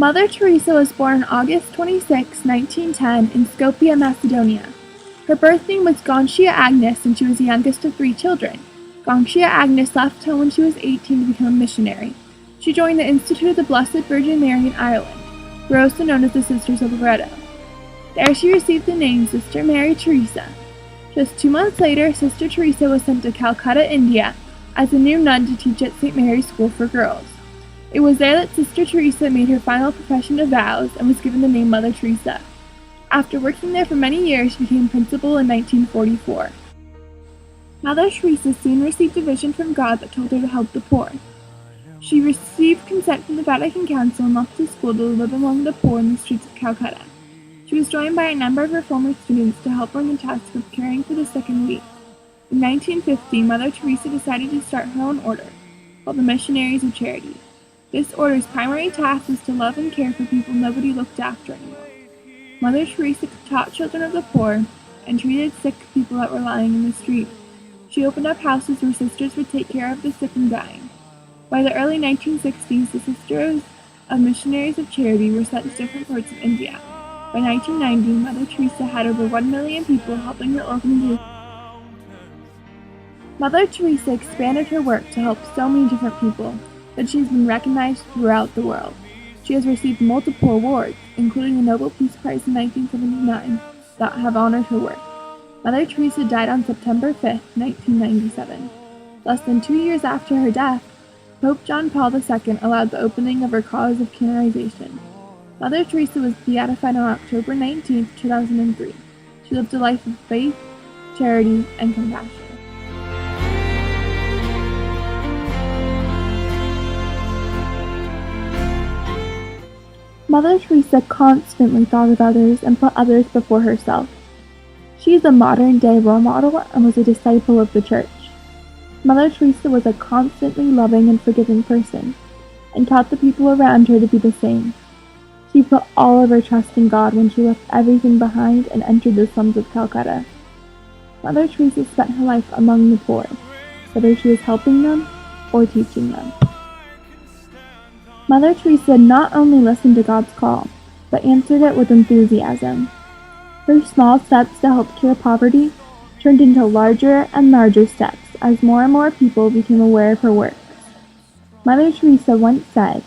Mother Teresa was born on August 26, 1910 in Skopje, Macedonia. Her birth name was Gontia Agnes and she was the youngest of 3 children. Gontia Agnes left home when she was 18 to become a missionary. She joined the Institute of the Blessed Virgin Mary in Ireland, who are also known as the Sisters of Loretto. There she received the name Sister Mary Teresa. Just 2 months later, Sister Teresa was sent to Calcutta, India, as a new nun to teach at St. Mary's School for Girls. It was there that Sister Teresa made her final profession of vows and was given the name Mother Teresa. After working there for many years, she became principal in 1944. Mother Teresa soon received a vision from God that told her to help the poor. She received consent from the Vatican Council and left the school to live among the poor in the streets of Calcutta. She was joined by a number of her former students to help her in the task of caring for the sick and weak. In 1950, Mother Teresa decided to start her own order, called the Missionaries of Charity. This order's primary task was to love and care for people nobody looked after anymore. Mother Teresa taught children of the poor and treated sick people that were lying in the street. She opened up houses where sisters would take care of the sick and dying. By the early 1960s, the Sisters of Missionaries of Charity were sent to different parts of India. By 1990, Mother Teresa had over 1 million people helping her organization. Mother Teresa expanded her work to help so many different people that she has been recognized throughout the world. She has received multiple awards, including the Nobel Peace Prize in 1979, that have honored her work. Mother Teresa died on September 5, 1997. Less than 2 years after her death, Pope John Paul II allowed the opening of her cause of canonization. Mother Teresa was beatified on October 19, 2003. She lived a life of faith, charity, and compassion. Mother Teresa constantly thought of others and put others before herself. She is a modern-day role model and was a disciple of the Church. Mother Teresa was a constantly loving and forgiving person, and taught the people around her to be the same. She put all of her trust in God when she left everything behind and entered the slums of Calcutta. Mother Teresa spent her life among the poor, whether she was helping them or teaching them. Mother Teresa not only listened to God's call, but answered it with enthusiasm. Her small steps to help cure poverty turned into larger and larger steps as more and more people became aware of her works. Mother Teresa once said,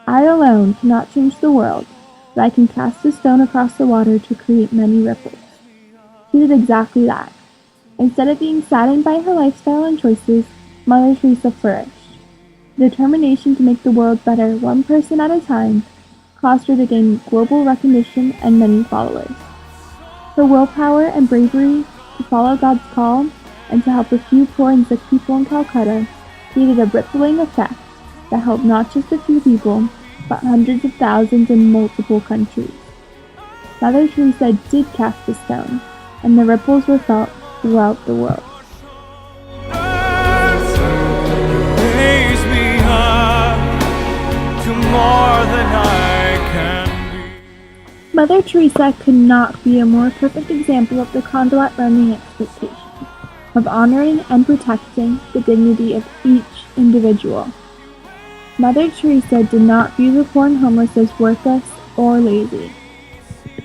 "I alone cannot change the world, but I can cast a stone across the water to create many ripples." She did exactly that. Instead of being saddened by her lifestyle and choices, Mother Teresa flourished. The determination to make the world better one person at a time caused her to gain global recognition and many followers. Her willpower and bravery to follow God's call and to help a few poor and sick people in Calcutta created a rippling effect that helped not just a few people, but hundreds of thousands in multiple countries. Mother Teresa did cast a stone, and the ripples were felt throughout the world. Mother Teresa could not be a more perfect example of the conduit learning expectation, of honoring and protecting the dignity of each individual. Mother Teresa did not view the poor and homeless as worthless or lazy.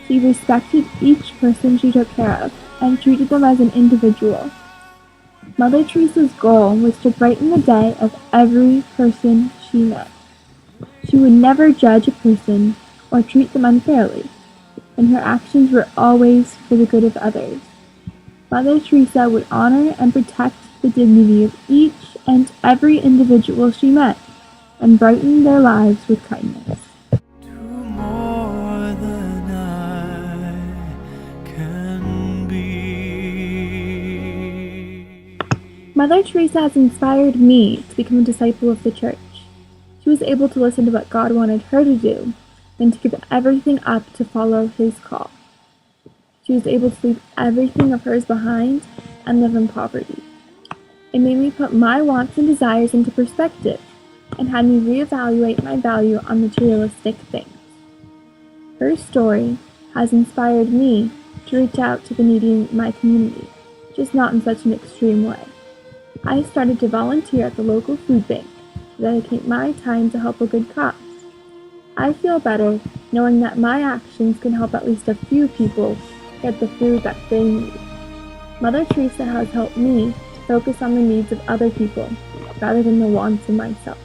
She respected each person she took care of and treated them as an individual. Mother Teresa's goal was to brighten the day of every person she met. She would never judge a person or treat them unfairly, and her actions were always for the good of others. Mother Teresa would honor and protect the dignity of each and every individual she met, and brighten their lives with kindness. Mother Teresa has inspired me to become a disciple of the Church. She was able to listen to what God wanted her to do, and to give everything up to follow His call. She was able to leave everything of hers behind and live in poverty. It made me put my wants and desires into perspective, and had me reevaluate my value on materialistic things. Her story has inspired me to reach out to the needy in my community, just not in such an extreme way. I started to volunteer at the local food bank to dedicate my time to help a good cause. I feel better knowing that my actions can help at least a few people get the food that they need. Mother Teresa has helped me to focus on the needs of other people rather than the wants of myself.